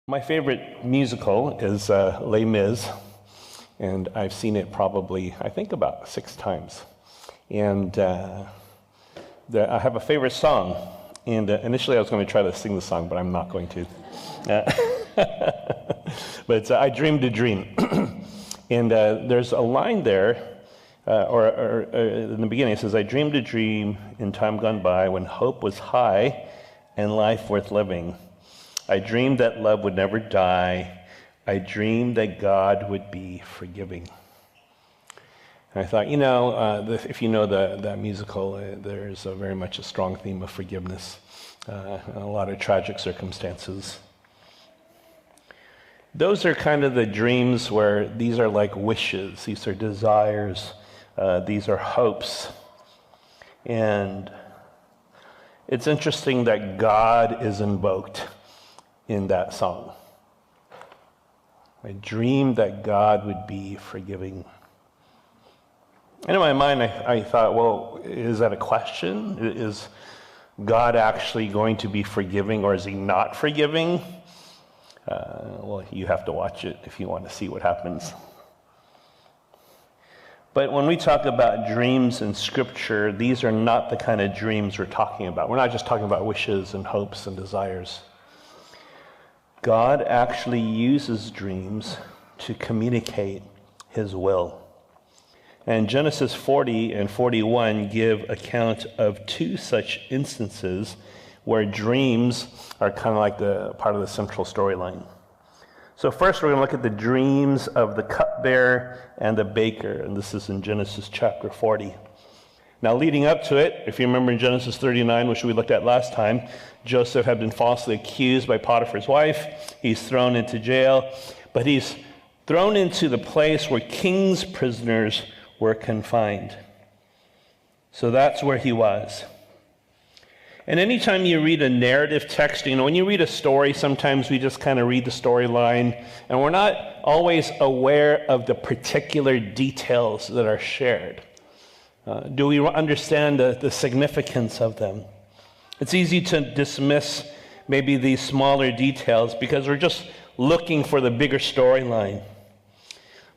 My favorite musical is Les Mis, and I've seen it probably, I think, about 6 times. And I have a favorite song, and initially I was going to try to sing the song, but I'm not going to. But it's I Dreamed a Dream. And there's a line there, or in the beginning it says, I dreamed a dream in time gone by when hope was high and life worth living. I dreamed that love would never die. I dreamed that God would be forgiving. And I thought, if you know that musical, there's very much a strong theme of forgiveness, and a lot of tragic circumstances. Those are kind of the dreams where these are like wishes, these are desires, these are hopes. And it's interesting that God is invoked in that song. I dreamed that God would be forgiving. And in my mind, I thought, well, is that a question? Is God actually going to be forgiving, or is he not forgiving? Well, you have to watch it if you want to see what happens. But when we talk about dreams in Scripture, these are not the kind of dreams we're talking about. We're not just talking about wishes and hopes and desires. God actually uses dreams to communicate his will. And Genesis 40 and 41 give account of 2 such instances where dreams are kind of like the part of the central storyline. So first we're going to look at the dreams of the cupbearer and the baker, and this is in Genesis chapter 40. Now, leading up to it, if you remember in Genesis 39, which we looked at last time, Joseph had been falsely accused by Potiphar's wife. He's thrown into jail, but he's thrown into the place where king's prisoners were confined. So that's where he was. And anytime you read a narrative text, when you read a story, sometimes we just kind of read the storyline, and we're not always aware of the particular details that are shared. Do we understand the significance of them? It's easy to dismiss maybe these smaller details because we're just looking for the bigger storyline.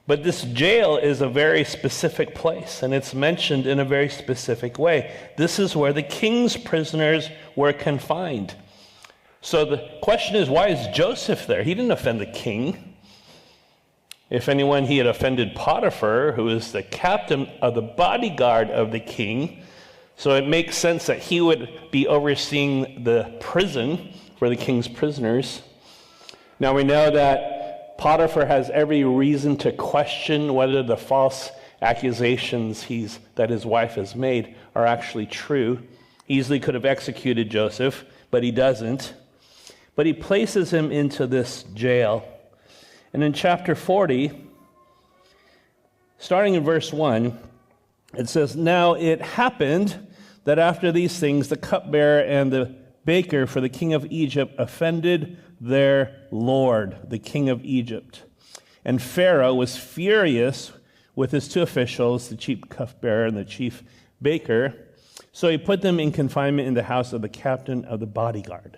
But this jail is a very specific place, and it's mentioned in a very specific way. This is where the king's prisoners were confined. So the question is, why is Joseph there? He didn't offend the king. If anyone, he had offended Potiphar, who is the captain of the bodyguard of the king. So it makes sense that he would be overseeing the prison for the king's prisoners. Now we know that Potiphar has every reason to question whether the false accusations that his wife has made are actually true. He easily could have executed Joseph, but he doesn't. But he places him into this jail. And in chapter 40, starting in verse 1, it says, Now it happened that after these things, the cupbearer and the baker for the king of Egypt offended their lord, the king of Egypt. And Pharaoh was furious with his 2 officials, the chief cupbearer and the chief baker. So he put them in confinement in the house of the captain of the bodyguard,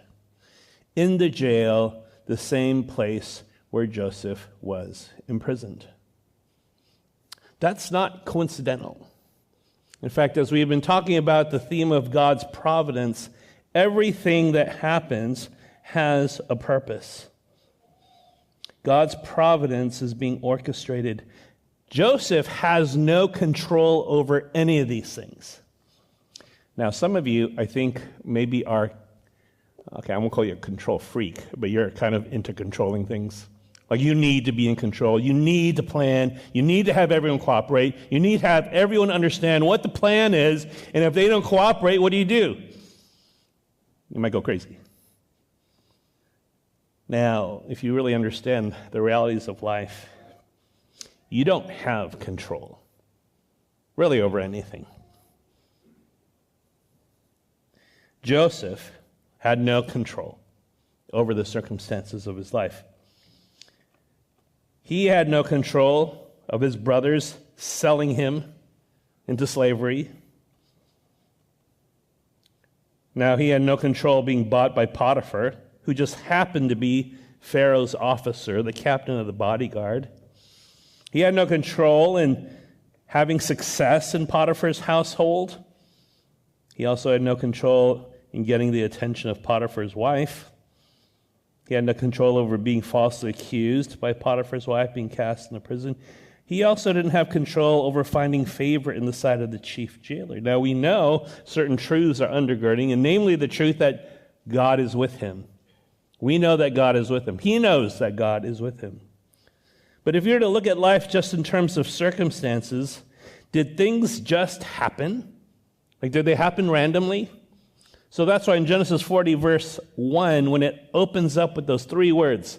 in the jail, the same place where Joseph was imprisoned. That's not coincidental. In fact, as we've been talking about the theme of God's providence, everything that happens has a purpose. God's providence is being orchestrated. Joseph has no control over any of these things. Now, some of you, I think, maybe are, I won't call you a control freak, but you're kind of into controlling things. Like, you need to be in control. You need to plan. You need to have everyone cooperate. You need to have everyone understand what the plan is. And if they don't cooperate, what do? You might go crazy. Now, if you really understand the realities of life, you don't have control, really, over anything. Joseph had no control over the circumstances of his life. He had no control of his brothers selling him into slavery. Now, he had no control being bought by Potiphar, who just happened to be Pharaoh's officer, the captain of the bodyguard. He had no control in having success in Potiphar's household. He also had no control in getting the attention of Potiphar's wife. He had no control over being falsely accused by Potiphar's wife, being cast into prison. He also didn't have control over finding favor in the sight of the chief jailer. Now we know certain truths are undergirding, and namely the truth that God is with him. We know that God is with him. He knows that God is with him. But if you're to look at life just in terms of circumstances, did things just happen? Like, did they happen randomly? So that's why in Genesis 40, verse 1, when it opens up with those three words,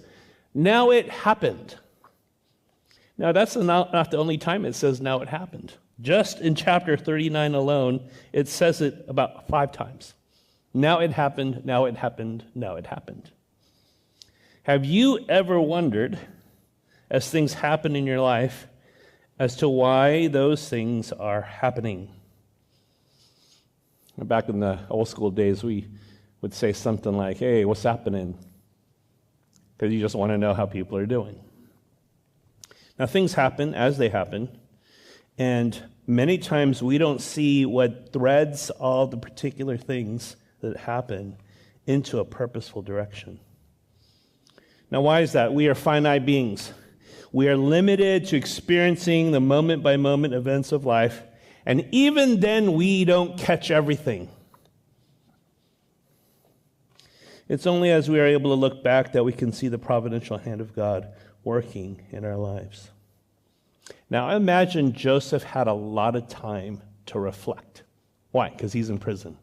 now it happened. Now, that's not the only time it says now it happened. Just in chapter 39 alone, it says it about 5 times. Now it happened, now it happened, now it happened. Have you ever wondered, as things happen in your life, as to why those things are happening? Back in the old school days, we would say something like, hey, what's happening? Because you just want to know how people are doing. Now, things happen as they happen, and many times we don't see what threads all the particular things that happen into a purposeful direction. Now, why is that? We are finite beings. We are limited to experiencing the moment-by-moment events of life, and even then we don't catch everything. It's only as we are able to look back that we can see the providential hand of God working in our lives. Now, I imagine Joseph had a lot of time to reflect. Why? Because he's in prison.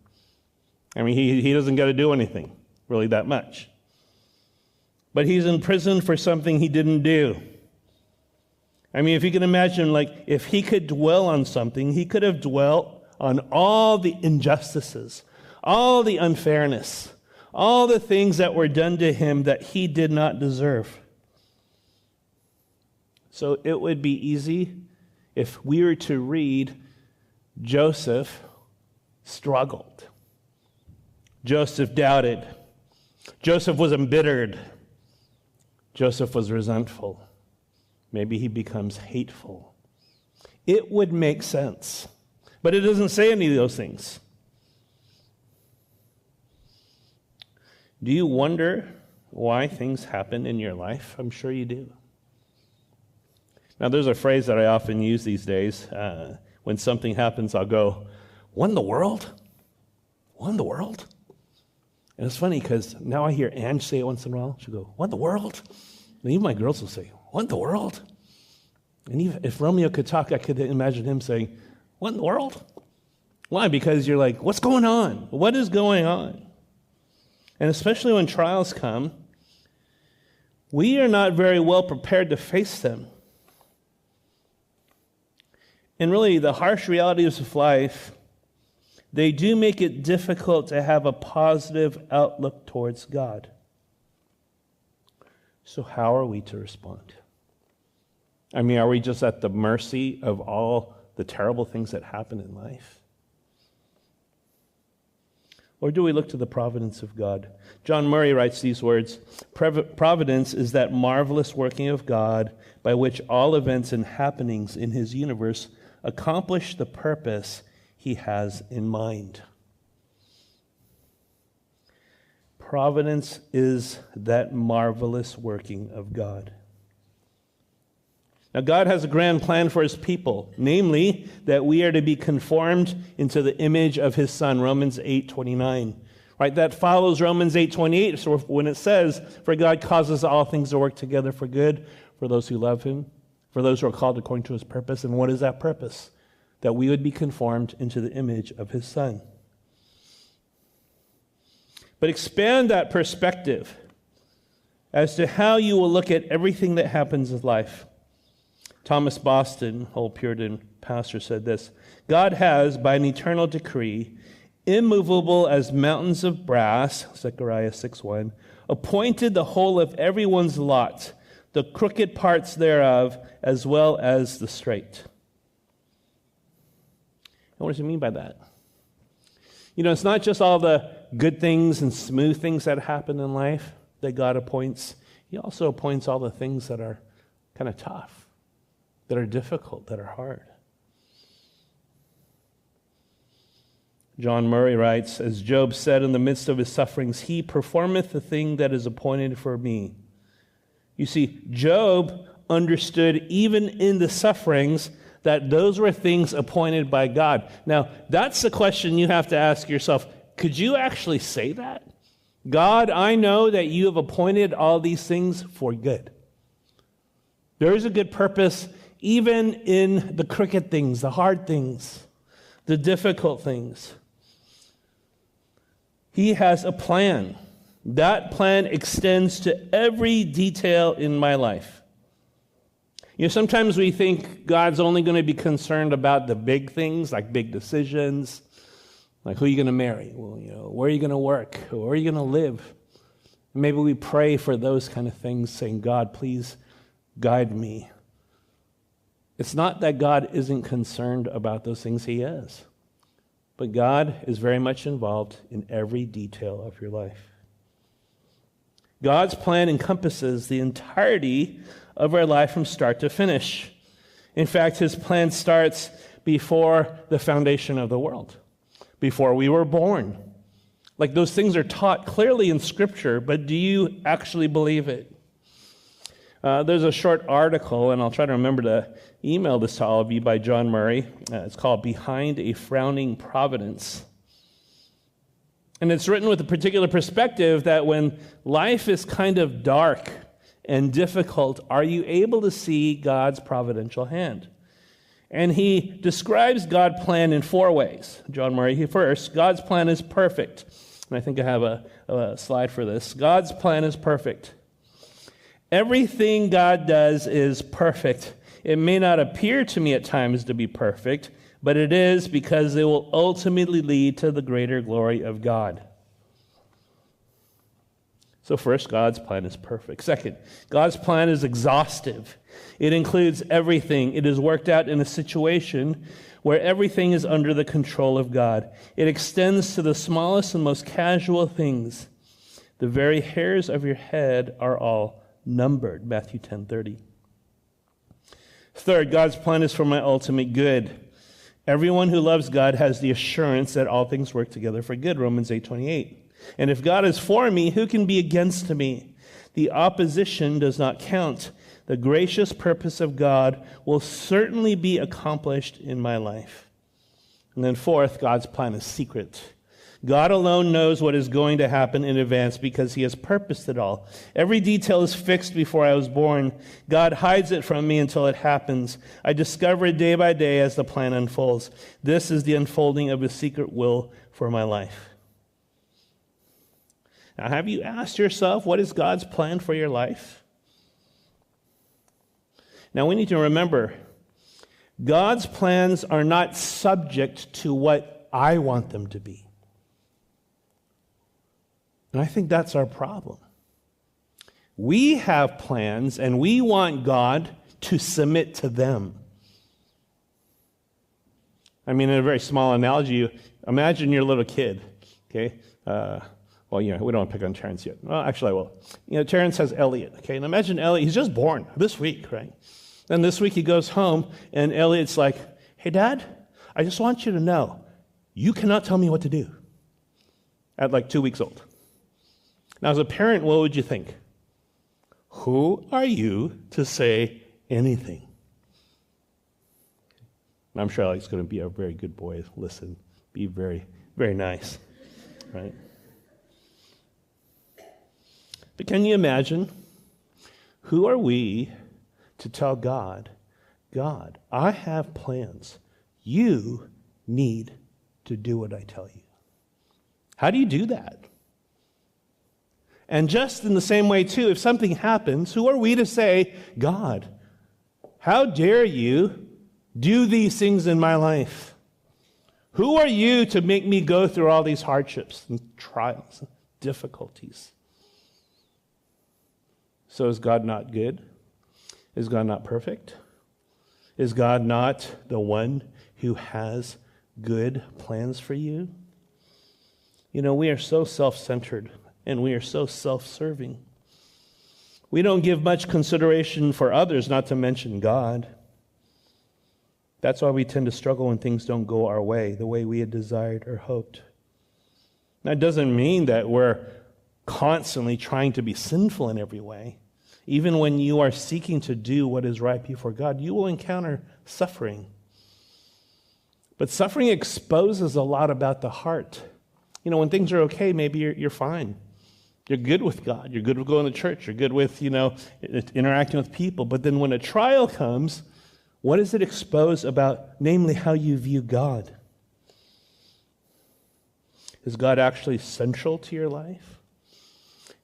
I mean, he doesn't get to do anything really that much. But he's in prison for something he didn't do. I mean, if you can imagine, like, if he could dwell on something, he could have dwelt on all the injustices, all the unfairness, all the things that were done to him that he did not deserve. So it would be easy if we were to read Joseph struggled. Joseph doubted. Joseph was embittered. Joseph was resentful. Maybe he becomes hateful. It would make sense. But it doesn't say any of those things. Do you wonder why things happen in your life? I'm sure you do. Now, there's a phrase that I often use these days. When something happens, I'll go, what in the world? What in the world? And it's funny because now I hear Ange say it once in a while. She'll go, what in the world? And even my girls will say, what in the world? And even if Romeo could talk, I could imagine him saying, what in the world? Why? Because you're like, what's going on? What is going on? And especially when trials come, we are not very well prepared to face them. And really, the harsh realities of life, they do make it difficult to have a positive outlook towards God. So how are we to respond? I mean, are we just at the mercy of all the terrible things that happen in life? Or do we look to the providence of God? John Murray writes these words, providence is that marvelous working of God by which all events and happenings in his universe accomplish the purpose he has in mind. Providence is that marvelous working of God. Now, God has a grand plan for his people, namely that we are to be conformed into the image of his Son, Romans 8:29. Right? That follows Romans 8:28, so when it says, for God causes all things to work together for good for those who love him, for those who are called according to his purpose. And what is that purpose? That we would be conformed into the image of his Son. But expand that perspective as to how you will look at everything that happens in life. Thomas Boston, old Puritan pastor, said this, God has, by an eternal decree, immovable as mountains of brass, Zechariah 6:1, appointed the whole of everyone's lot, the crooked parts thereof, as well as the straight. And what does he mean by that? You know, it's not just all the good things and smooth things that happen in life that God appoints, he also appoints all the things that are kind of tough, that are difficult, that are hard. John Murray writes, as Job said in the midst of his sufferings, he performeth the thing that is appointed for me. You see, Job understood even in the sufferings that those were things appointed by God. Now, that's the question you have to ask yourself. Could you actually say that? God, I know that you have appointed all these things for good. There is a good purpose even in the crooked things, the hard things, the difficult things. He has a plan. That plan extends to every detail in my life. You know, sometimes we think God's only going to be concerned about the big things, like big decisions, like who are you going to marry? Well, where are you going to work? Where are you going to live? Maybe we pray for those kind of things, saying, God, please guide me. It's not that God isn't concerned about those things. He is. But God is very much involved in every detail of your life. God's plan encompasses the entirety of our life from start to finish. In fact, his plan starts before the foundation of the world, before we were born. Like, those things are taught clearly in Scripture, but do you actually believe it? There's a short article, and I'll try to remember to email this to all of you, by John Murray. It's called Behind a Frowning Providence. And it's written with a particular perspective that when life is kind of dark and difficult, are you able to see God's providential hand? And he describes God's plan in 4 ways. John Murray, first, God's plan is perfect. And I think I have a slide for this. God's plan is perfect. Everything God does is perfect. It may not appear to me at times to be perfect, but it is, because it will ultimately lead to the greater glory of God. So first, God's plan is perfect. Second, God's plan is exhaustive. It includes everything. It is worked out in a situation where everything is under the control of God. It extends to the smallest and most casual things. The very hairs of your head are all numbered. Matthew 10:30. Third, God's plan is for my ultimate good. Everyone who loves God has the assurance that all things work together for good. Romans 8:28. And if God is for me, who can be against me? The opposition does not count. The gracious purpose of God will certainly be accomplished in my life. And then fourth, God's plan is secret. God alone knows what is going to happen in advance because he has purposed it all. Every detail is fixed before I was born. God hides it from me until it happens. I discover it day by day as the plan unfolds. This is the unfolding of his secret will for my life. Now, have you asked yourself, what is God's plan for your life? Now, we need to remember, God's plans are not subject to what I want them to be. And I think that's our problem. We have plans, and we want God to submit to them. I mean, in a very small analogy, imagine you're a little kid, okay? Well, we don't want to pick on Terrence yet. Well, actually, I will. Terrence has Elliot, okay? And imagine Elliot, he's just born this week, right? Then this week he goes home, and Elliot's like, hey, Dad, I just want you to know, you cannot tell me what to do. At like 2 weeks old. Now, as a parent, what would you think? Who are you to say anything? And I'm sure Elliot's going to be a very good boy. Listen, be very, very nice, right? But can you imagine? Who are we to tell God, God, I have plans. You need to do what I tell you. How do you do that? And just in the same way, too, if something happens, who are we to say, God, how dare you do these things in my life? Who are you to make me go through all these hardships and trials and difficulties? So is God not good? Is God not perfect? Is God not the one who has good plans for you? We are so self-centered. And we are so self-serving. We don't give much consideration for others, not to mention God. That's why we tend to struggle when things don't go our way, the way we had desired or hoped. That doesn't mean that we're constantly trying to be sinful in every way. Even when you are seeking to do what is right before God, you will encounter suffering. But suffering exposes a lot about the heart. When things are okay, maybe you're fine. You're good with God. You're good with going to church. You're good with, interacting with people. But then when a trial comes, what does it expose about, namely, how you view God? Is God actually central to your life?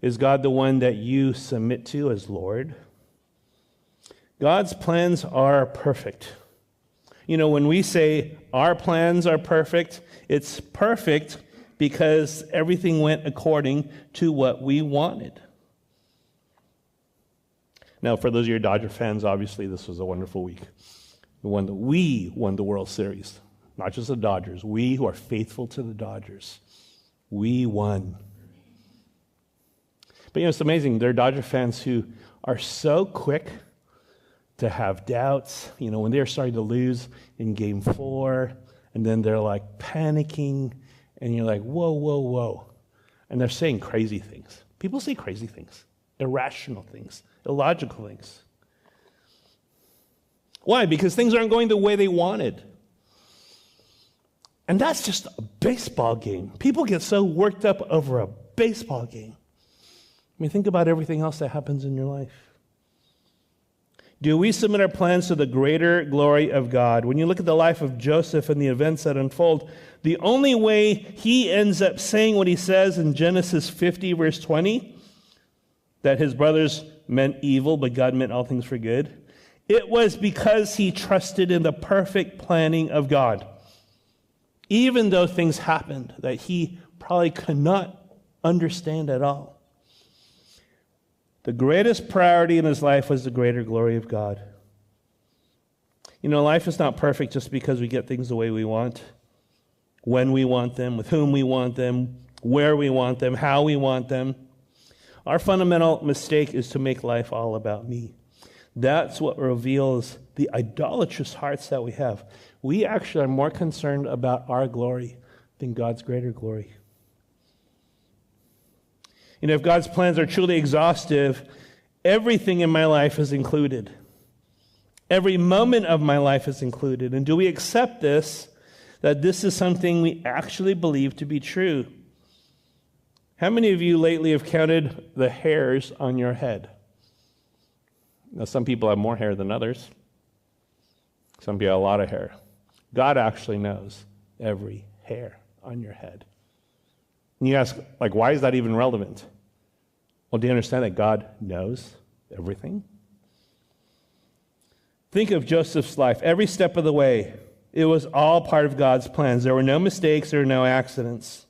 Is God the one that you submit to as Lord? God's plans are perfect. When we say our plans are perfect, it's perfect because everything went according to what we wanted. Now, for those of you Dodger fans, obviously this was a wonderful week. We won the World Series. Not just the Dodgers. We who are faithful to the Dodgers. We won. But it's amazing. There are Dodger fans who are so quick to have doubts. When they're starting to lose in Game 4, and then they're like panicking, and you're like, whoa, whoa, whoa. And they're saying crazy things. People say crazy things, irrational things, illogical things. Why? Because things aren't going the way they wanted. And that's just a baseball game. People get so worked up over a baseball game. Think about everything else that happens in your life. Do we submit our plans to the greater glory of God? When you look at the life of Joseph and the events that unfold, the only way he ends up saying what he says in Genesis 50, verse 20, that his brothers meant evil, but God meant all things for good, it was because he trusted in the perfect planning of God. Even though things happened that he probably could not understand at all. The greatest priority in his life was the greater glory of God. Life is not perfect just because we get things the way we want, when we want them, with whom we want them, where we want them, how we want them. Our fundamental mistake is to make life all about me. That's what reveals the idolatrous hearts that we have. We actually are more concerned about our glory than God's greater glory. If God's plans are truly exhaustive, everything in my life is included. Every moment of my life is included. And do we accept this, that this is something we actually believe to be true? How many of you lately have counted the hairs on your head? Now, some people have more hair than others. Some people have a lot of hair. God actually knows every hair on your head. And you ask, why is that even relevant? Well, do you understand that God knows everything? Think of Joseph's life. Every step of the way, it was all part of God's plans. There were no mistakes, there were no accidents.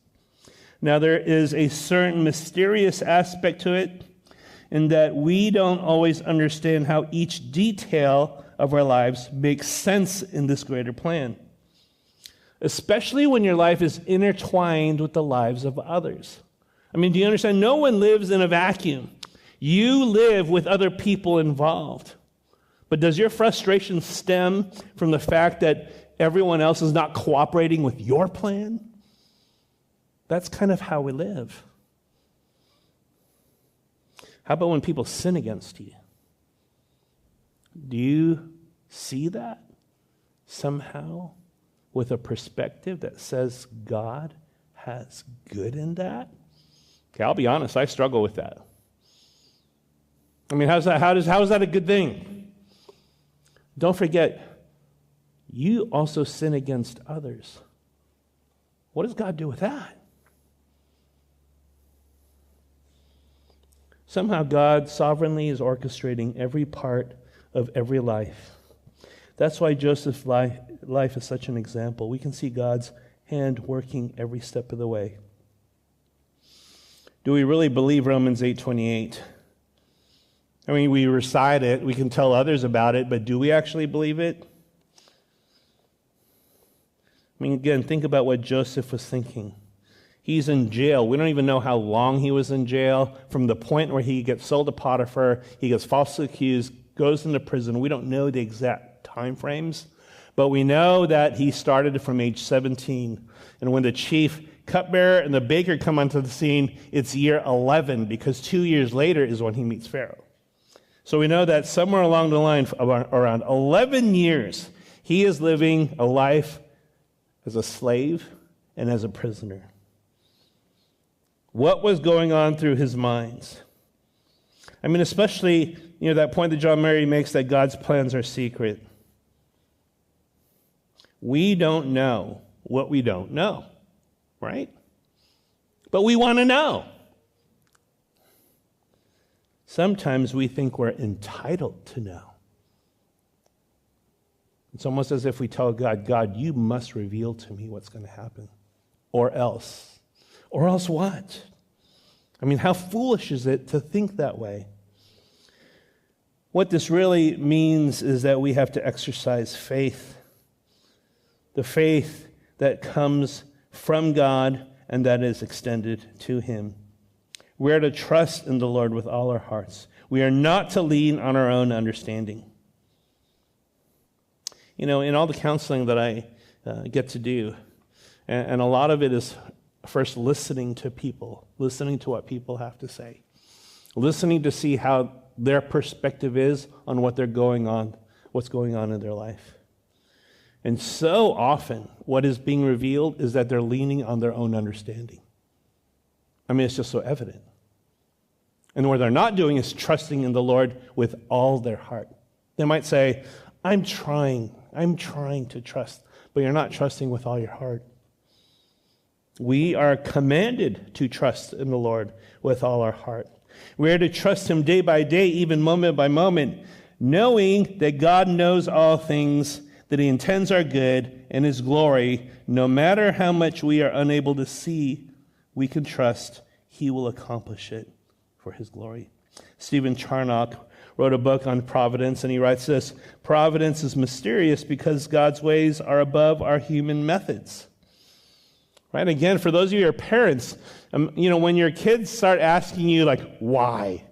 Now, there is a certain mysterious aspect to it in that we don't always understand how each detail of our lives makes sense in this greater plan. Especially when your life is intertwined with the lives of others. Do you understand? No one lives in a vacuum. You live with other people involved. But does your frustration stem from the fact that everyone else is not cooperating with your plan? That's kind of how we live. How about when people sin against you? Do you see that somehow? With a perspective that says God has good in that? Okay, I'll be honest, I struggle with that. How is that a good thing? Don't forget, you also sin against others. What does God do with that? Somehow God sovereignly is orchestrating every part of every life. That's why Joseph's life is such an example. We can see God's hand working every step of the way. Do we really believe Romans 8:28? We recite it, we can tell others about it, but do we actually believe it? Again, think about what Joseph was thinking. He's in jail. We don't even know how long he was in jail. From the point where he gets sold to Potiphar, he gets falsely accused, goes into prison. We don't know the exact time frames, but we know that he started from age 17. And when the chief cupbearer and the baker come onto the scene, it's year 11, because 2 years later is when he meets Pharaoh. So we know that somewhere along the line, around 11 years, he is living a life as a slave and as a prisoner. What was going on through his mind? I mean, especially, that point that John Murray makes that God's plans are secret. We don't know what we don't know, right? But we want to know. Sometimes we think we're entitled to know. It's almost as if we tell God, God, you must reveal to me what's going to happen. Or else. Or else what? I mean, how foolish is it to think that way? What this really means is that we have to exercise faith. The faith that comes from God and that is extended to Him. We are to trust in the Lord with all our hearts. We are not to lean on our own understanding. In all the counseling that I get to do, and a lot of it is first listening to people, listening to what people have to say, listening to see how their perspective is on what's going on in their life. And so often, what is being revealed is that they're leaning on their own understanding. I mean, it's just so evident. And what they're not doing is trusting in the Lord with all their heart. They might say, I'm trying to trust, but you're not trusting with all your heart. We are commanded to trust in the Lord with all our heart. We are to trust Him day by day, even moment by moment, knowing that God knows all things, that He intends our good and His glory. No matter how much we are unable to see, we can trust He will accomplish it for His glory. Stephen Charnock wrote a book on providence, and he writes this: providence is mysterious because God's ways are above our human methods. Right? Again, for those of you who are parents, when your kids start asking you, like, why?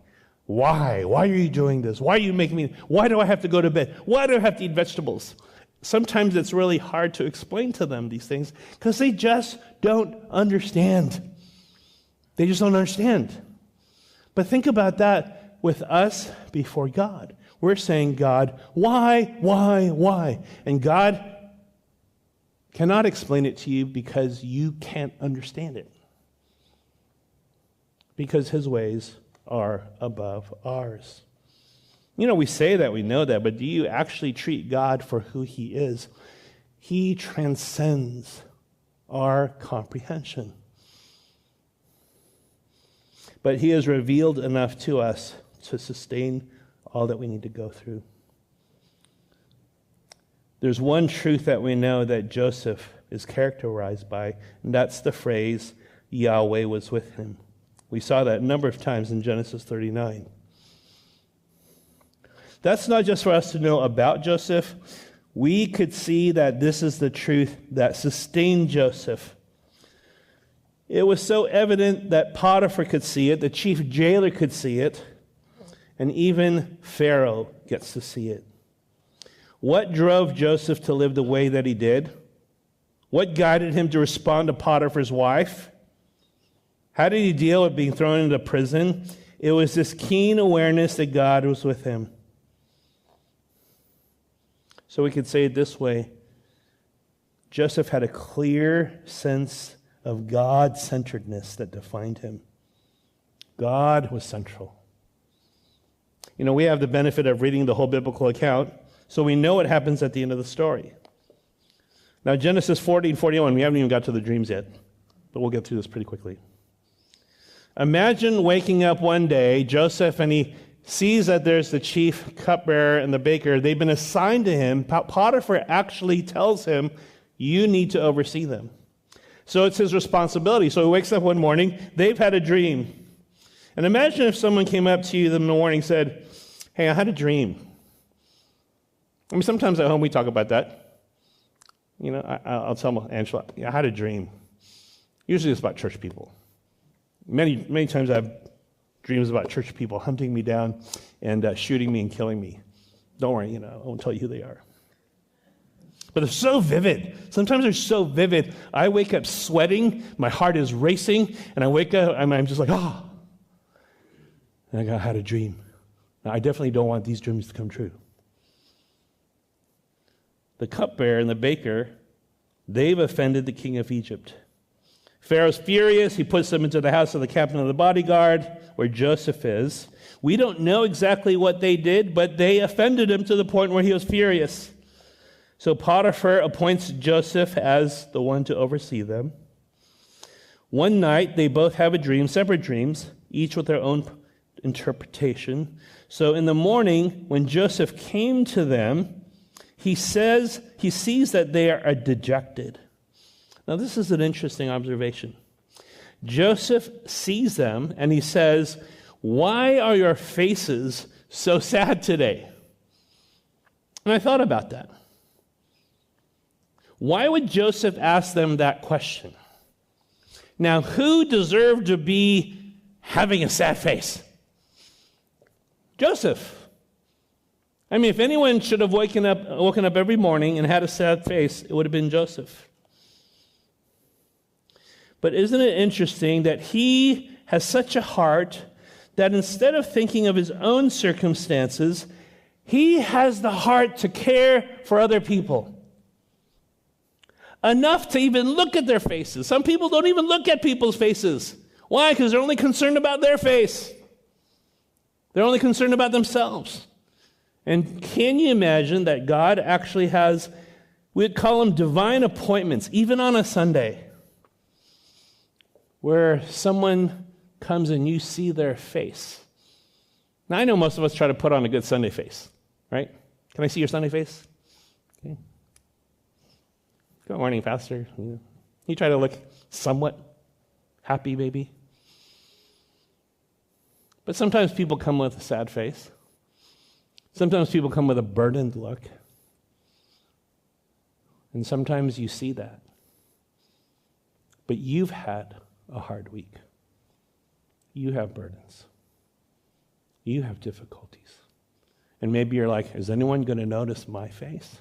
Why are you doing this? Why are you making me? Why do I have to go to bed? Why do I have to eat vegetables? Sometimes it's really hard to explain to them these things because they just don't understand. They just don't understand. But think about that with us before God. We're saying, God, why? And God cannot explain it to you because you can't understand it. Because His ways are above ours. We say that, we know that, but do you actually treat God for who He is? He transcends our comprehension. But He has revealed enough to us to sustain all that we need to go through. There's one truth that we know that Joseph is characterized by, and that's the phrase, Yahweh was with him. We saw that a number of times in Genesis 39. That's not just for us to know about Joseph. We could see that this is the truth that sustained Joseph. It was so evident that Potiphar could see it, the chief jailer could see it, and even Pharaoh gets to see it. What drove Joseph to live the way that he did? What guided him to respond to Potiphar's wife? How did he deal with being thrown into prison? It was this keen awareness that God was with him. So we could say it this way: Joseph had a clear sense of God-centeredness that defined him. God was central. We have the benefit of reading the whole biblical account, so we know what happens at the end of the story. Now, Genesis 40 and 41, we haven't even got to the dreams yet, but we'll get through this pretty quickly. Imagine waking up one day, Joseph, and he sees that there's the chief cupbearer and the baker. They've been assigned to him. Potiphar actually tells him, you need to oversee them. So it's his responsibility. So he wakes up one morning, they've had a dream. And imagine if someone came up to you in the morning and said, hey, I had a dream. I mean, sometimes at home we talk about that. I'll tell Angela, I had a dream. Usually it's about church people. Many times I have dreams about church people hunting me down and shooting me and killing me. Don't worry, I won't tell you who they are. But they're so vivid. Sometimes they're so vivid. I wake up sweating, my heart is racing, and I wake up and I'm just like, oh. And I had a dream. Now, I definitely don't want these dreams to come true. The cupbearer and the baker, they've offended the king of Egypt. Pharaoh's furious. He puts them into the house of the captain of the bodyguard, where Joseph is. We don't know exactly what they did, but they offended him to the point where he was furious. So Potiphar appoints Joseph as the one to oversee them. One night, they both have a dream, separate dreams, each with their own interpretation. So in the morning, when Joseph came to them, he sees that they are dejected. Now, this is an interesting observation. Joseph sees them and he says, "Why are your faces so sad today?" And I thought about that. Why would Joseph ask them that question? Now, who deserved to be having a sad face? Joseph. I mean, if anyone should have woken up every morning and had a sad face, it would have been Joseph. But isn't it interesting that he has such a heart that instead of thinking of his own circumstances, he has the heart to care for other people. Enough to even look at their faces. Some people don't even look at people's faces. Why? Because they're only concerned about their face. They're only concerned about themselves. And can you imagine that God actually has, we'd call them divine appointments, even on a Sunday, where someone comes and you see their face. Now, I know most of us try to put on a good Sunday face, right? Can I see your Sunday face? Okay. Good morning, Pastor. You try to look somewhat happy, maybe. But sometimes people come with a sad face. Sometimes people come with a burdened look. And sometimes you see that. But you've had a hard week. You have burdens. You have difficulties. And maybe you're like, is anyone going to notice my face?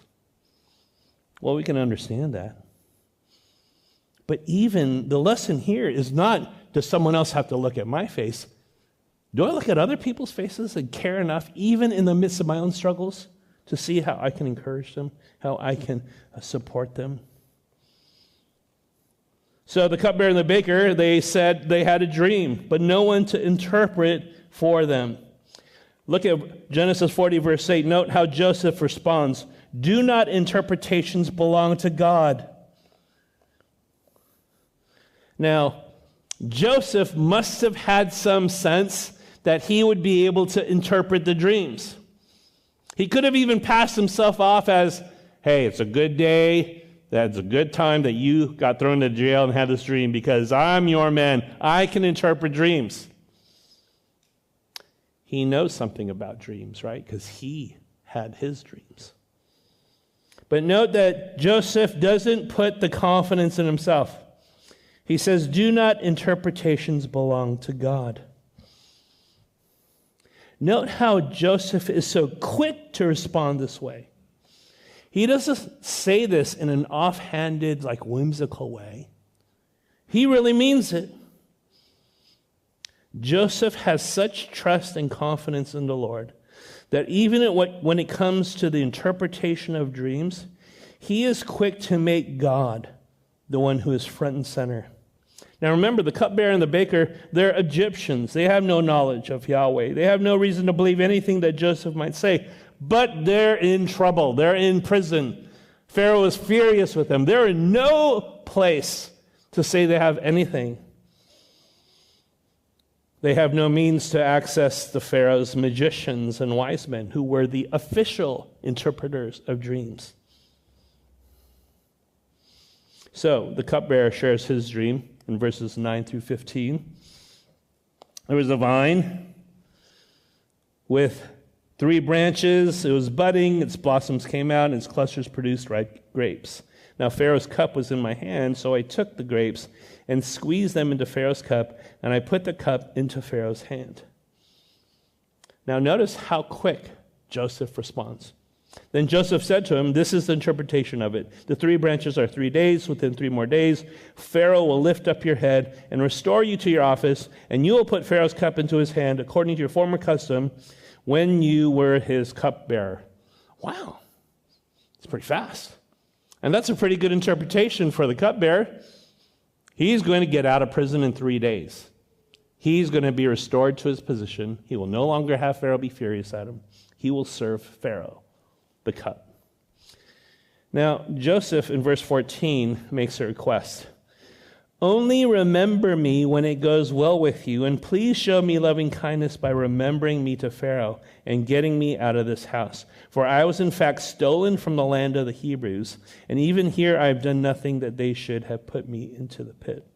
Well, we can understand that. But even the lesson here is not, does someone else have to look at my face? Do I look at other people's faces and care enough, even in the midst of my own struggles, to see how I can encourage them, how I can support them? So the cupbearer and the baker, they said they had a dream, but no one to interpret for them. Look at Genesis 40, verse 8. Note how Joseph responds. Do not interpretations belong to God? Now, Joseph must have had some sense that he would be able to interpret the dreams. He could have even passed himself off as, hey, it's a good day. That's a good time that you got thrown into jail and had this dream because I'm your man. I can interpret dreams. He knows something about dreams, right? Because he had his dreams. But note that Joseph doesn't put the confidence in himself. He says, do not interpretations belong to God? Note how Joseph is so quick to respond this way. He doesn't say this in an offhanded, whimsical way. He really means it. Joseph has such trust and confidence in the Lord that even when it comes to the interpretation of dreams, he is quick to make God the one who is front and center. Now remember, the cupbearer and the baker, they're Egyptians. They have no knowledge of Yahweh. They have no reason to believe anything that Joseph might say. But they're in trouble. They're in prison. Pharaoh is furious with them. They're in no place to say they have anything. They have no means to access the Pharaoh's magicians and wise men, who were the official interpreters of dreams. So the cupbearer shares his dream in verses 9 through 15. There was a vine with 3 branches. It was budding. Its blossoms came out, and its clusters produced ripe grapes. Now Pharaoh's cup was in my hand, so I took the grapes and squeezed them into Pharaoh's cup, and I put the cup into Pharaoh's hand. Now notice how quick Joseph responds. Then Joseph said to him, this is the interpretation of it. The 3 branches are 3 days. Within 3 more days, Pharaoh will lift up your head and restore you to your office, and you will put Pharaoh's cup into his hand according to your former custom when you were his cupbearer. Wow, it's pretty fast. And that's a pretty good interpretation for the cupbearer. He's going to get out of prison in 3 days. He's going to be restored to his position. He will no longer have Pharaoh be furious at him. He will serve Pharaoh the cup. Now, Joseph in verse 14 makes a request. Only remember me when it goes well with you, and please show me loving kindness by remembering me to Pharaoh and getting me out of this house. For I was in fact stolen from the land of the Hebrews, and even here I have done nothing that they should have put me into the pit.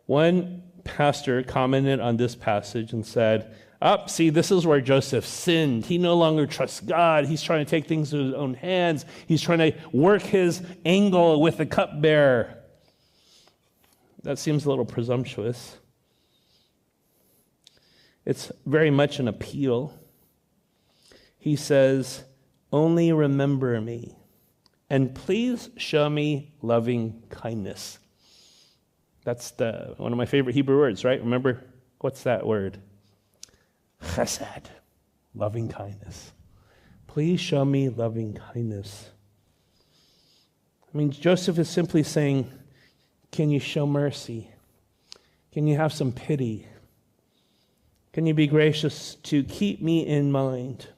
One pastor commented on this passage and said, see, this is where Joseph sinned. He no longer trusts God. He's trying to take things into his own hands. He's trying to work his angle with the cupbearer. That seems a little presumptuous. It's very much an appeal. He says, only remember me, and please show me loving kindness. That's one of my favorite Hebrew words, right? Remember, what's that word? Chesed, loving kindness. Please show me loving kindness. I mean, Joseph is simply saying, can you show mercy? Can you have some pity? Can you be gracious to keep me in mind?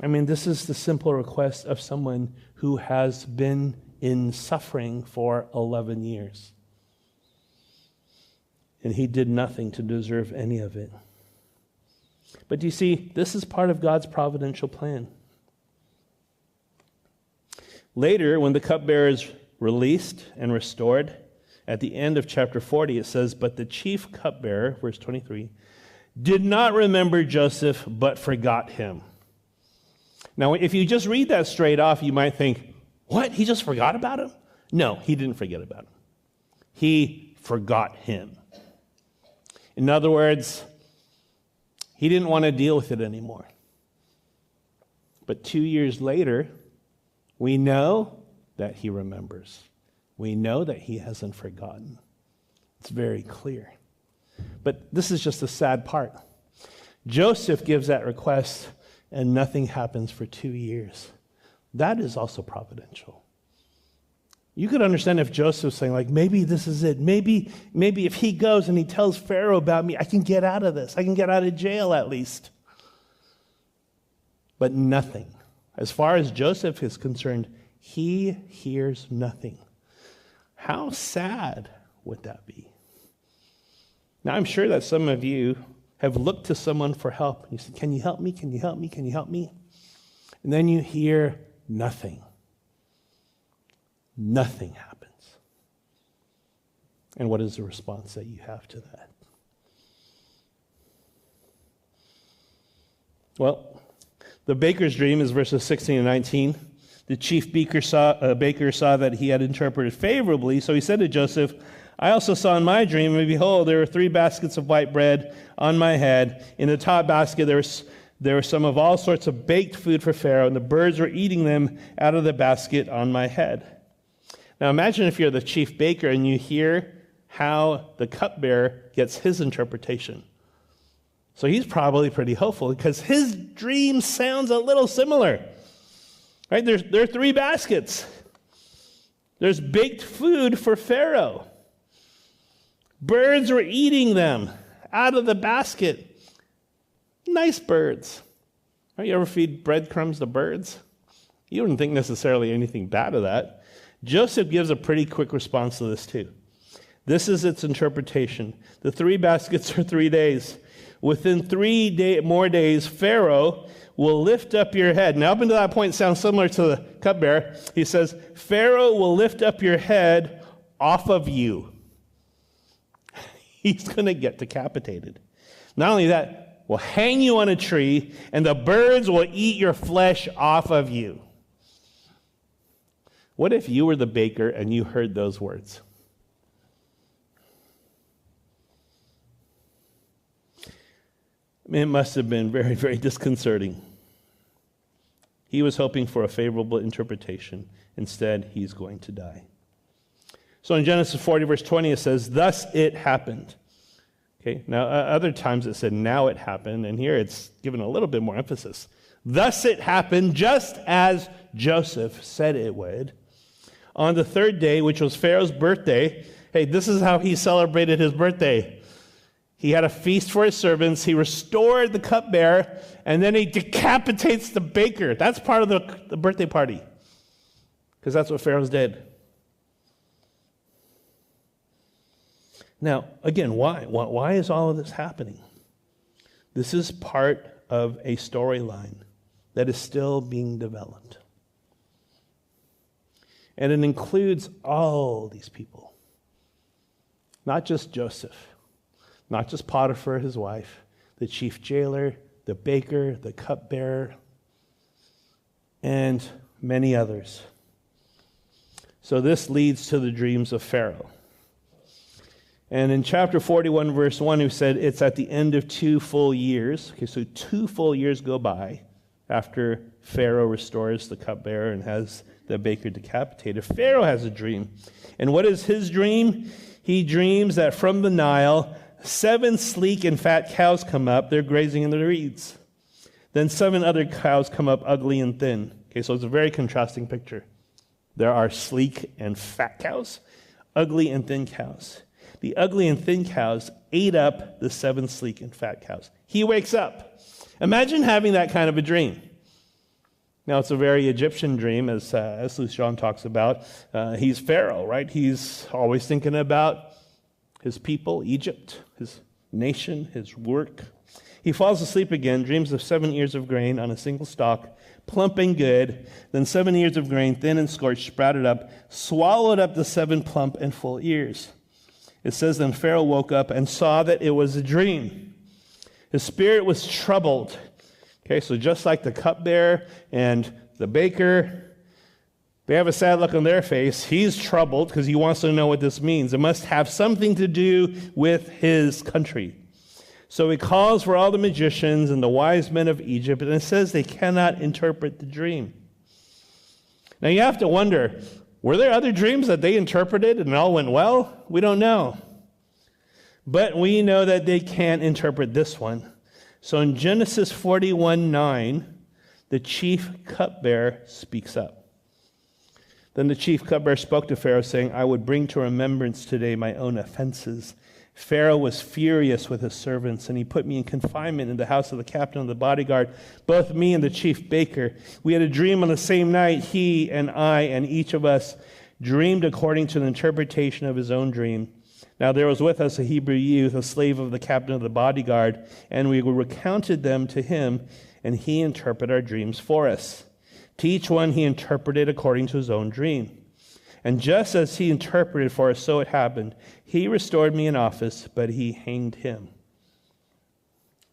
I mean, this is the simple request of someone who has been in suffering for 11 years. And he did nothing to deserve any of it. But do you see, this is part of God's providential plan. Later, when the cupbearer is released and restored, at the end of chapter 40, it says, but the chief cupbearer, verse 23, did not remember Joseph, but forgot him. Now, if you just read that straight off, you might think, what? He just forgot about him? No, he didn't forget about him. He forgot him. In other words, he didn't want to deal with it anymore. But 2 years later, we know that he remembers. We know that he hasn't forgotten. It's very clear. But this is just the sad part. Joseph gives that request, and nothing happens for 2 years. That is also providential. You could understand if Joseph's saying, like, maybe this is it. Maybe if he goes and he tells Pharaoh about me, I can get out of this. I can get out of jail at least. But nothing. As far as Joseph is concerned, he hears nothing. How sad would that be? Now, I'm sure that some of you have looked to someone for help. You say, can you help me? Can you help me? Can you help me? And then you hear nothing. Nothing happens. And what is the response that you have to that? Well, the baker's dream is verses 16 and 19. The chief baker saw that he had interpreted favorably, so he said to Joseph, I also saw in my dream, and behold, there were 3 baskets of white bread on my head. In the top basket there were some of all sorts of baked food for Pharaoh, and the birds were eating them out of the basket on my head. Now imagine if you're the chief baker and you hear how the cupbearer gets his interpretation. So he's probably pretty hopeful because his dream sounds a little similar. Right? There are 3 baskets. There's baked food for Pharaoh. Birds were eating them out of the basket. Nice birds. Right? You ever feed breadcrumbs to birds? You wouldn't think necessarily anything bad of that. Joseph gives a pretty quick response to this too. This is its interpretation. The 3 baskets are 3 days. Within 3 more days, Pharaoh will lift up your head. Now, up until that point, it sounds similar to the cupbearer. He says, Pharaoh will lift up your head off of you. He's going to get decapitated. Not only that, will hang you on a tree, and the birds will eat your flesh off of you. What if you were the baker and you heard those words? It must have been very, very disconcerting. He was hoping for a favorable interpretation. Instead, he's going to die. So in Genesis 40, verse 20, it says, thus it happened. Okay, now other times it said, now it happened, and here it's given a little bit more emphasis. Thus it happened, just as Joseph said it would. On the third day, which was Pharaoh's birthday, hey, this is how he celebrated his birthday. He had a feast for his servants, he restored the cupbearer, and then he decapitates the baker. That's part of the birthday party, because that's what Pharaoh's did. Now, again, why? Why is all of this happening? This is part of a storyline that is still being developed. And it includes all these people. Not just Joseph, not just Potiphar, his wife, the chief jailer, the baker, the cupbearer, and many others. So this leads to the dreams of Pharaoh. And in chapter 41, verse 1, who said it's at the end of 2 full years. Okay, so 2 full years go by after Pharaoh restores the cupbearer and has the baker decapitated. Pharaoh has a dream. And what is his dream? He dreams that from the Nile, 7 sleek and fat cows come up. They're grazing in the reeds. Then 7 other cows come up, ugly and thin. Okay, so it's a very contrasting picture. There are sleek and fat cows, ugly and thin cows. The ugly and thin cows ate up the 7 sleek and fat cows. He wakes up. Imagine having that kind of a dream. Now, it's a very Egyptian dream, as Lucian talks about. He's Pharaoh, right? He's always thinking about his people, Egypt, his nation, his work. He falls asleep again, dreams of 7 ears of grain on a single stalk, plump and good. Then 7 ears of grain, thin and scorched, sprouted up, swallowed up the 7 plump and full ears. It says, then Pharaoh woke up and saw that it was a dream. His spirit was troubled. Okay, so just like the cupbearer and the baker, they have a sad look on their face. He's troubled because he wants to know what this means. It must have something to do with his country. So he calls for all the magicians and the wise men of Egypt, and it says they cannot interpret the dream. Now you have to wonder, were there other dreams that they interpreted and it all went well? We don't know. But we know that they can't interpret this one. So in Genesis 41:9, the chief cupbearer speaks up. Then the chief cupbearer spoke to Pharaoh, saying, I would bring to remembrance today my own offenses. Pharaoh was furious with his servants, and he put me in confinement in the house of the captain of the bodyguard, both me and the chief baker. We had a dream on the same night. He and I and each of us dreamed according to the interpretation of his own dream. Now there was with us a Hebrew youth, a slave of the captain of the bodyguard, and we recounted them to him, and he interpreted our dreams for us. To each one he interpreted according to his own dream. And just as he interpreted for us, so it happened. He restored me in office, but he hanged him.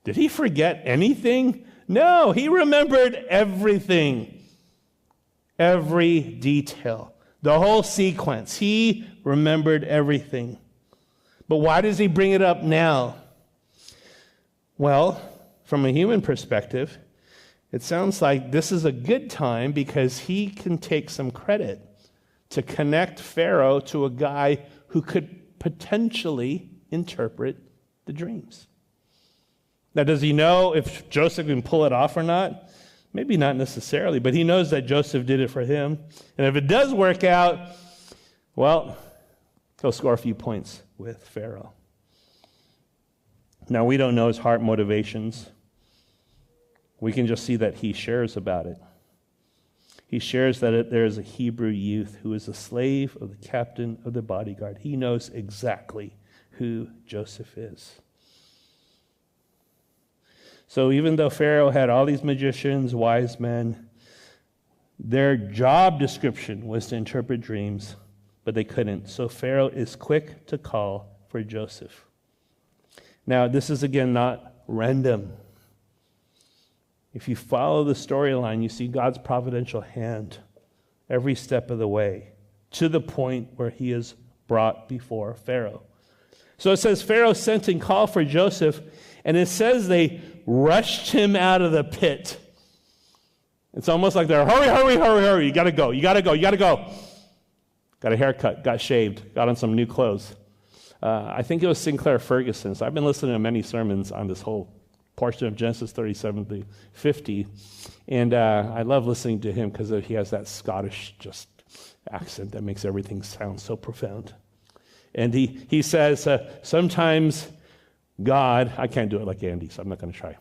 Did he forget anything? No, he remembered everything. Every detail. The whole sequence. He remembered everything. But why does he bring it up now? Well, from a human perspective, it sounds like this is a good time because he can take some credit to connect Pharaoh to a guy who could potentially interpret the dreams. Now, does he know if Joseph can pull it off or not? Maybe not necessarily, but he knows that Joseph did it for him. And if it does work out, well, he'll score a few points with Pharaoh. Now, we don't know his heart motivations. We can just see that he shares about it. He shares that there is a Hebrew youth who is a slave of the captain of the bodyguard. He knows exactly who Joseph is. So even though Pharaoh had all these magicians, wise men, their job description was to interpret dreams, but they couldn't. So Pharaoh is quick to call for Joseph. Now, this is again not random. If you follow the storyline, you see God's providential hand every step of the way to the point where he is brought before Pharaoh. So it says Pharaoh sent and called for Joseph, and it says they rushed him out of the pit. It's almost like they're, hurry, hurry, hurry, hurry. You got to go, you got to go, you got to go. Got a haircut, got shaved, got on some new clothes. I think it was Sinclair Ferguson. So I've been listening to many sermons on this whole portion of Genesis 37 to 50. And I love listening to him because he has that Scottish just accent that makes everything sound so profound. And he says, sometimes God, I can't do it like Andy, so I'm not going to try.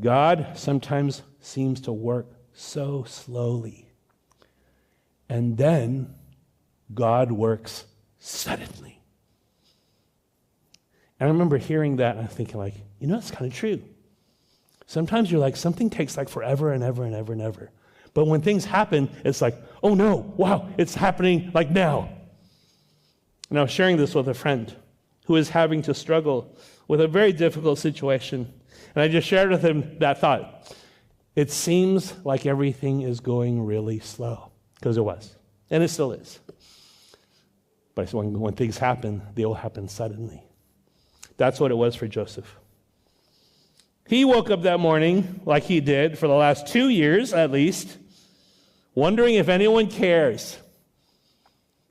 God sometimes seems to work so slowly. And then God works suddenly. And I remember hearing that and I'm thinking like, it's kind of true. Sometimes you're like, something takes like forever and ever and ever and ever. But when things happen, it's like, oh no, wow, it's happening like now. And I was sharing this with a friend who is having to struggle with a very difficult situation. And I just shared with him that thought. It seems like everything is going really slow, because it was. And it still is. But when things happen, they will happen suddenly. That's what it was for Joseph. He woke up that morning, like he did for the last 2 years at least, wondering if anyone cares.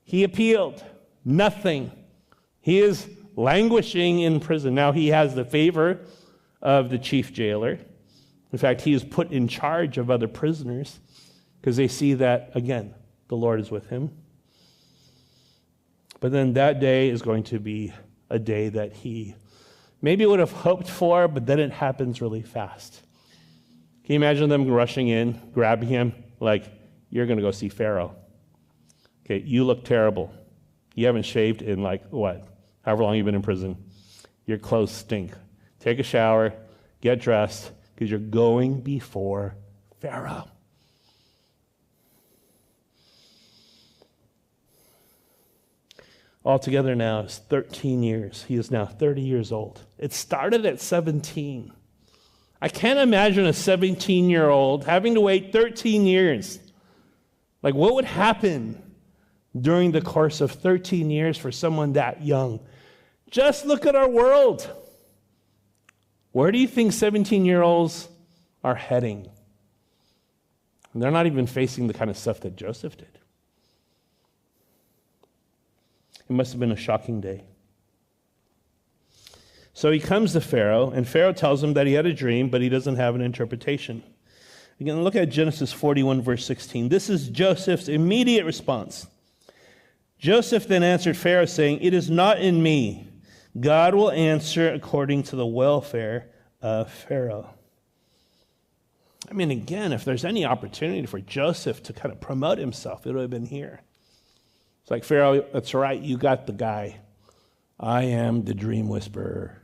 He appealed. Nothing. He is languishing in prison. Now he has the favor of the chief jailer. In fact, he is put in charge of other prisoners because they see that, again, the Lord is with him. But then that day is going to be a day that he maybe would have hoped for, but then it happens really fast. Can you imagine them rushing in, grabbing him, like, you're going to go see Pharaoh. Okay, you look terrible. You haven't shaved in however long you've been in prison. Your clothes stink. Take a shower, get dressed, because you're going before Pharaoh. Altogether now is 13 years. He is now 30 years old. It started at 17. I can't imagine a 17-year-old having to wait 13 years. Like, what would happen during the course of 13 years for someone that young? Just look at our world. Where do you think 17-year-olds are heading? And they're not even facing the kind of stuff that Joseph did. It must have been a shocking day. So he comes to Pharaoh, and Pharaoh tells him that he had a dream, but he doesn't have an interpretation. Again, look at Genesis 41, verse 16. This is Joseph's immediate response. Joseph then answered Pharaoh, saying, "It is not in me. God will answer according to the welfare of Pharaoh." I mean, again, if there's any opportunity for Joseph to kind of promote himself, it would have been here. It's like, Pharaoh, that's right, you got the guy. I am the dream whisperer.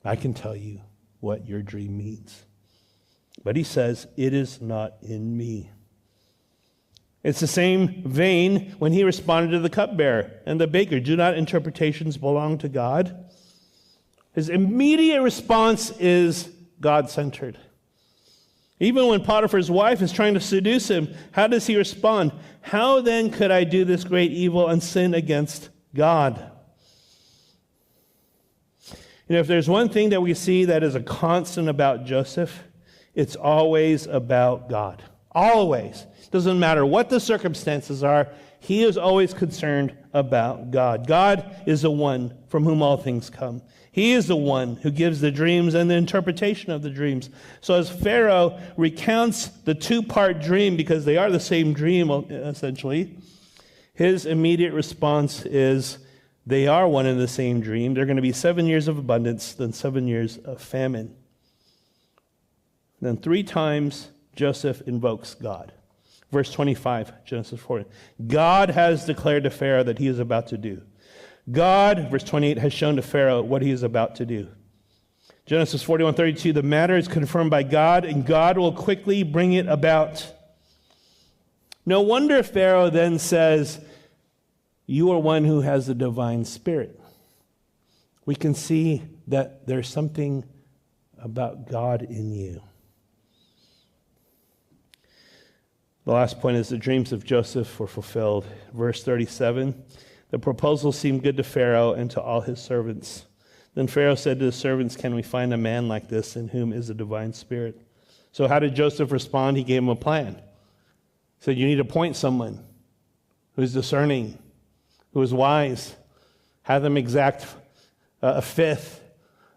I can tell you what your dream means. But he says, it is not in me. It's the same vein when he responded to the cupbearer and the baker. Do not interpretations belong to God? His immediate response is God-centered. Even when Potiphar's wife is trying to seduce him, how does he respond? How then could I do this great evil and sin against God? If there's one thing that we see that is a constant about Joseph, it's always about God. Always. Doesn't matter what the circumstances are, he is always concerned about God. God is the one from whom all things come. He is the one who gives the dreams and the interpretation of the dreams. So as Pharaoh recounts the two-part dream, because they are the same dream essentially, his immediate response is, they are one and the same dream. They're going to be 7 years of abundance, then 7 years of famine. Then 3 times Joseph invokes God. Verse 25, Genesis 40. God has declared to Pharaoh that he is about to do. God, verse 28, has shown to Pharaoh what he is about to do. Genesis 41:32, the matter is confirmed by God, and God will quickly bring it about. No wonder Pharaoh then says, you are one who has the divine spirit. We can see that there's something about God in you. The last point is the dreams of Joseph were fulfilled. Verse 37, the proposal seemed good to Pharaoh and to all his servants. Then Pharaoh said to his servants, "Can we find a man like this in whom is a divine spirit?" So how did Joseph respond? He gave him a plan. He said, you need to appoint someone who's discerning, who is wise. Have them exact a fifth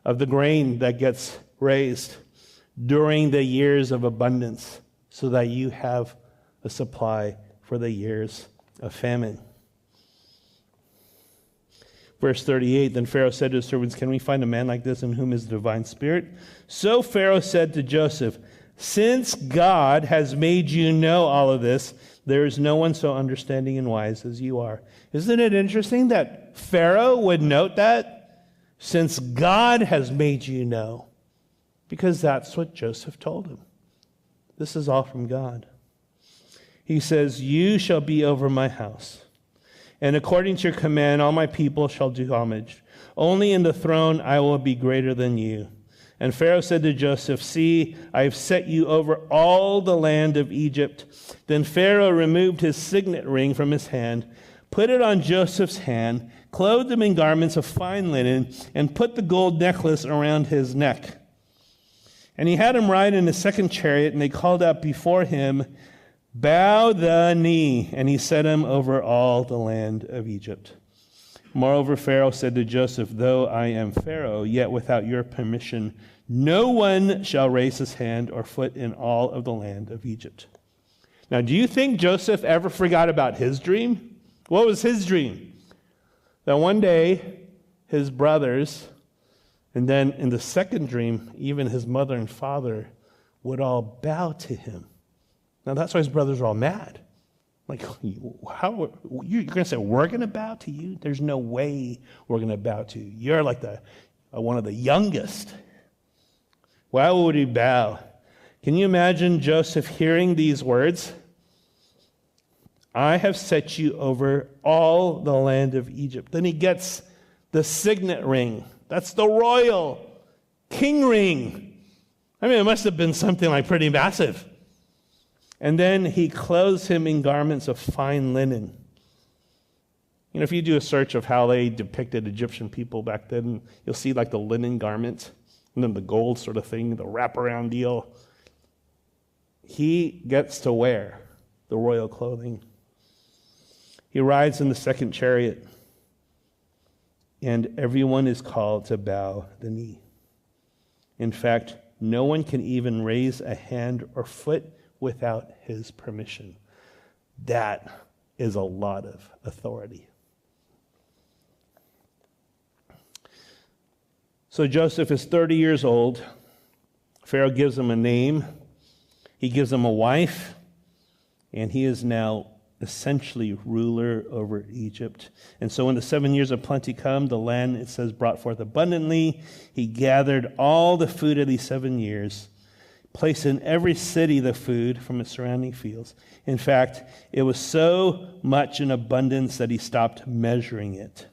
of the grain that gets raised during the years of abundance so that you have a supply for the years of famine. Verse 38, then Pharaoh said to his servants, "Can we find a man like this in whom is the divine spirit?" So Pharaoh said to Joseph, "Since God has made you know all of this, there is no one so understanding and wise as you are." Isn't it interesting that Pharaoh would note that? Since God has made you know. Because that's what Joseph told him. This is all from God. He says, "You shall be over my house, and according to your command, all my people shall do homage. Only in the throne I will be greater than you." And Pharaoh said to Joseph, "See, I have set you over all the land of Egypt." Then Pharaoh removed his signet ring from his hand, put it on Joseph's hand, clothed him in garments of fine linen, and put the gold necklace around his neck. And he had him ride in a second chariot, and they called out before him, "Bow the knee," and he set him over all the land of Egypt. Moreover, Pharaoh said to Joseph, "Though I am Pharaoh, yet without your permission, no one shall raise his hand or foot in all of the land of Egypt." Now, do you think Joseph ever forgot about his dream? What was his dream? That one day, his brothers, and then in the second dream, even his mother and father would all bow to him. Now, that's why his brothers are all mad. Like, how you're going to say, we're going to bow to you? There's no way we're going to bow to you. You're like one of the youngest. Why would he bow? Can you imagine Joseph hearing these words? "I have set you over all the land of Egypt." Then he gets the signet ring. That's the royal king ring. I mean, it must have been something like pretty massive. And then he clothes him in garments of fine linen. You know, if you do a search of how they depicted Egyptian people back then, you'll see like the linen garments and then the gold sort of thing, the wraparound deal. He gets to wear the royal clothing. He rides in the second chariot, and everyone is called to bow the knee. In fact, no one can even raise a hand or foot without his permission. That is a lot of authority. So Joseph is 30 years old. Pharaoh gives him a name. He gives him a wife. And he is now essentially ruler over Egypt. And so when the 7 years of plenty come, the land, it says, brought forth abundantly. He gathered all the food of these 7 years, placed in every city the food from its surrounding fields. In fact, it was so much in abundance that he stopped measuring it.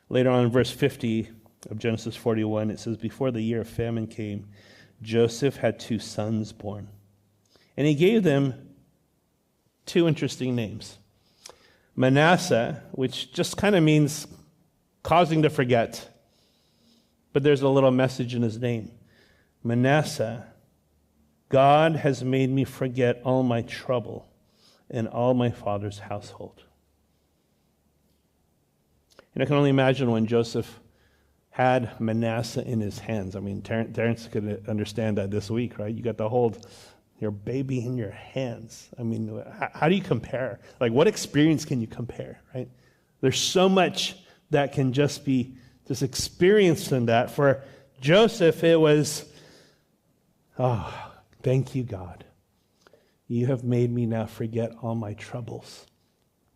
Later on in verse 50 of Genesis 41, it says, "Before the year of famine came, Joseph had 2 sons born. And he gave them 2 interesting names. Manasseh, which just kind of means causing to forget. But there's a little message in his name. Manasseh, God has made me forget all my trouble and all my father's household. And I can only imagine when Joseph had Manasseh in his hands. I mean, Terrence could understand that this week, right? You got to hold your baby in your hands. I mean, how do you compare? Like, what experience can you compare, right? There's so much that can just be just experienced in that. For Joseph, it was, oh, thank you, God. You have made me now forget all my troubles.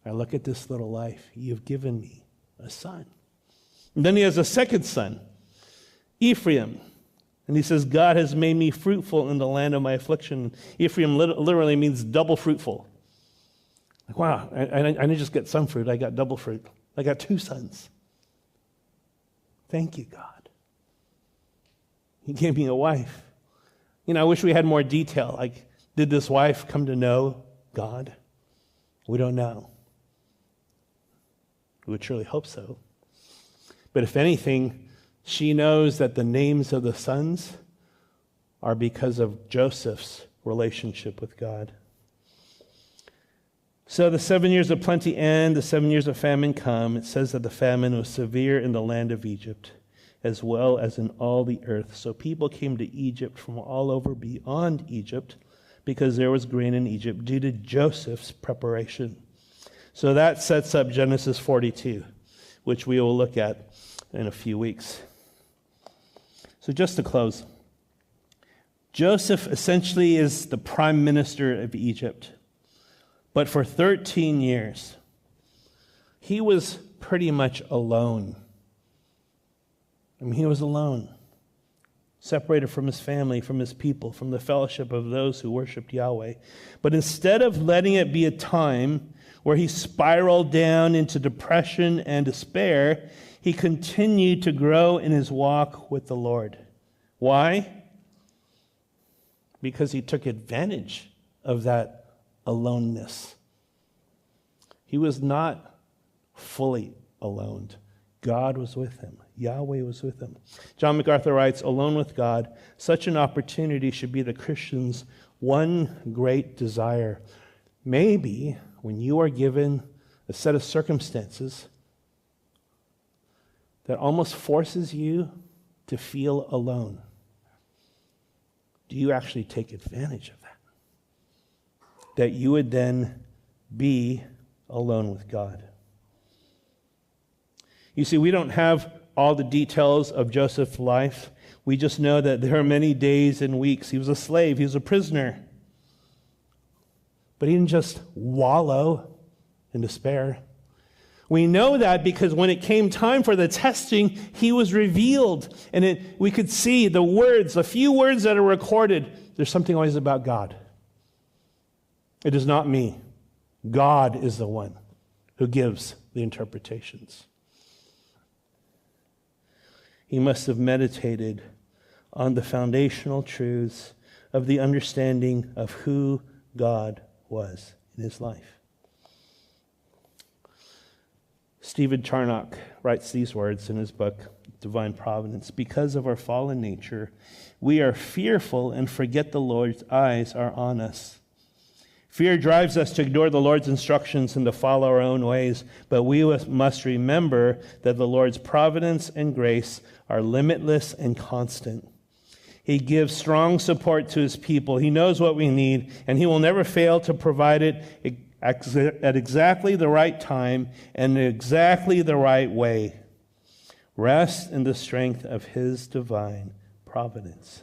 I look at this little life. You've given me a son. And then he has a second son, Ephraim. And he says, God has made me fruitful in the land of my affliction. Ephraim literally means double fruitful. Like, wow, I didn't just get some fruit, I got double fruit. I got 2 sons. Thank you, God. He gave me a wife. I wish we had more detail. Like, did this wife come to know God? We don't know. We would surely hope so. But if anything, she knows that the names of the sons are because of Joseph's relationship with God. So the 7 years of plenty end, the 7 years of famine come. It says that the famine was severe in the land of Egypt, as well as in all the earth. So people came to Egypt from all over beyond Egypt, because there was grain in Egypt due to Joseph's preparation. So that sets up Genesis 42, which we will look at in a few weeks. So just to close, Joseph essentially is the prime minister of Egypt. But for 13 years, he was pretty much alone. He was alone, separated from his family, from his people, from the fellowship of those who worshiped Yahweh. But instead of letting it be a time where he spiraled down into depression and despair, he continued to grow in his walk with the Lord. Why? Because he took advantage of that aloneness. He was not fully alone. God was with him. Yahweh was with him. John MacArthur writes, "Alone with God, such an opportunity should be the Christian's one great desire. Maybe when you are given a set of circumstances that almost forces you to feel alone, do you actually take advantage of that? That you would then be alone with God." You see, we don't have all the details of Joseph's life. We just know that there are many days and weeks. He was a slave. He was a prisoner. But he didn't just wallow in despair. We know that because when it came time for the testing, he was revealed. And we could see the words, a few words that are recorded. There's something always about God. It is not me. God is the one who gives the interpretations. He must have meditated on the foundational truths of the understanding of who God was in his life. Stephen Charnock writes these words in his book, Divine Providence. "Because of our fallen nature, we are fearful and forget the Lord's eyes are on us. Fear drives us to ignore the Lord's instructions and to follow our own ways, but we must remember that the Lord's providence and grace are limitless and constant. He gives strong support to his people. He knows what we need, and he will never fail to provide it at exactly the right time and in exactly the right way. Rest in the strength of his divine providence."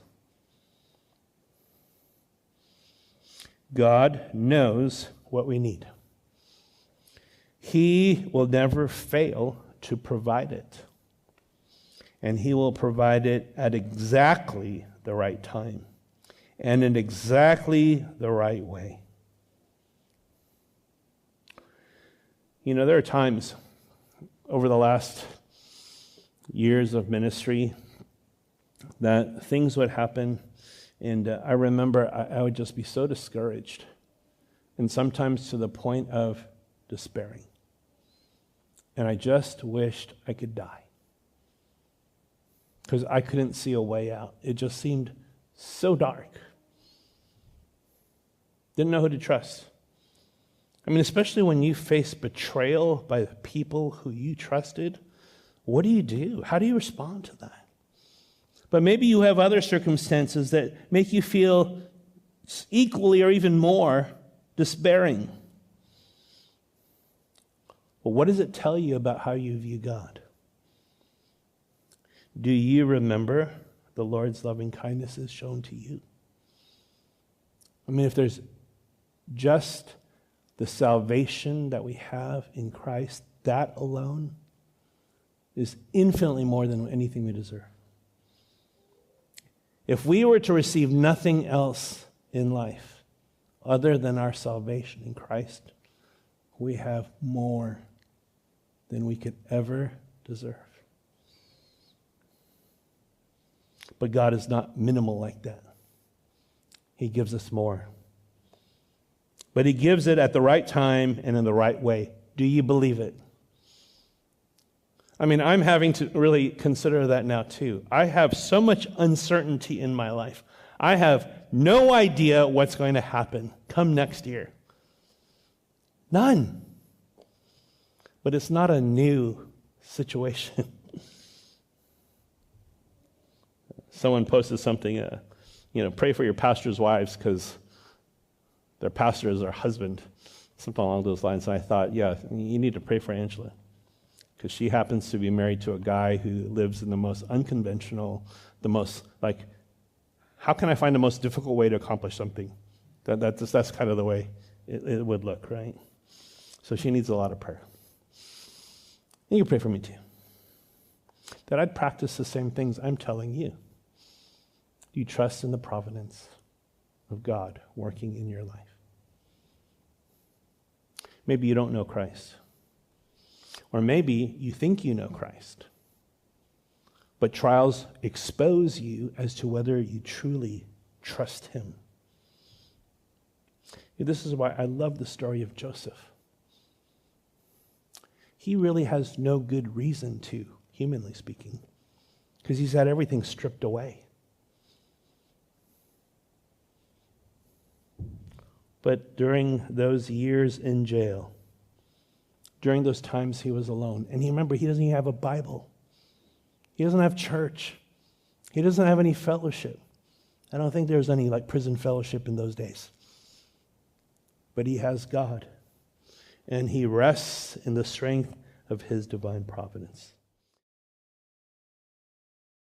God knows what we need. He will never fail to provide it. And he will provide it at exactly the right time and in exactly the right way. There are times over the last years of ministry that things would happen, and I remember I would just be so discouraged, and sometimes to the point of despairing. And I just wished I could die, because I couldn't see a way out. It just seemed so dark. Didn't know who to trust. Especially when you face betrayal by the people who you trusted, what do? How do you respond to that? But maybe you have other circumstances that make you feel equally or even more despairing. Well, what does it tell you about how you view God? Do you remember the Lord's loving kindnesses shown to you? If there's just the salvation that we have in Christ, that alone is infinitely more than anything we deserve. If we were to receive nothing else in life other than our salvation in Christ, we have more than we could ever deserve. But God is not minimal like that. He gives us more. But he gives it at the right time and in the right way. Do you believe it? I mean, I'm having to really consider that now too. I have so much uncertainty in my life. I have no idea what's going to happen come next year. None. But it's not a new situation. Someone posted something, pray for your pastor's wives because their pastor is their husband, something along those lines. And I thought, yeah, you need to pray for Angela because she happens to be married to a guy who lives in the most unconventional, how can I find the most difficult way to accomplish something? That's kind of the way it would look, right? So she needs a lot of prayer. And you can pray for me too. That I'd practice the same things I'm telling you. Do you trust in the providence of God working in your life? Maybe you don't know Christ. Or maybe you think you know Christ. But trials expose you as to whether you truly trust him. This is why I love the story of Joseph. He really has no good reason to, humanly speaking, because he's had everything stripped away. But during those years in jail, during those times he was alone, and remember, he doesn't even have a Bible. He doesn't have church. He doesn't have any fellowship. I don't think there was any prison fellowship in those days. But he has God. And he rests in the strength of his divine providence.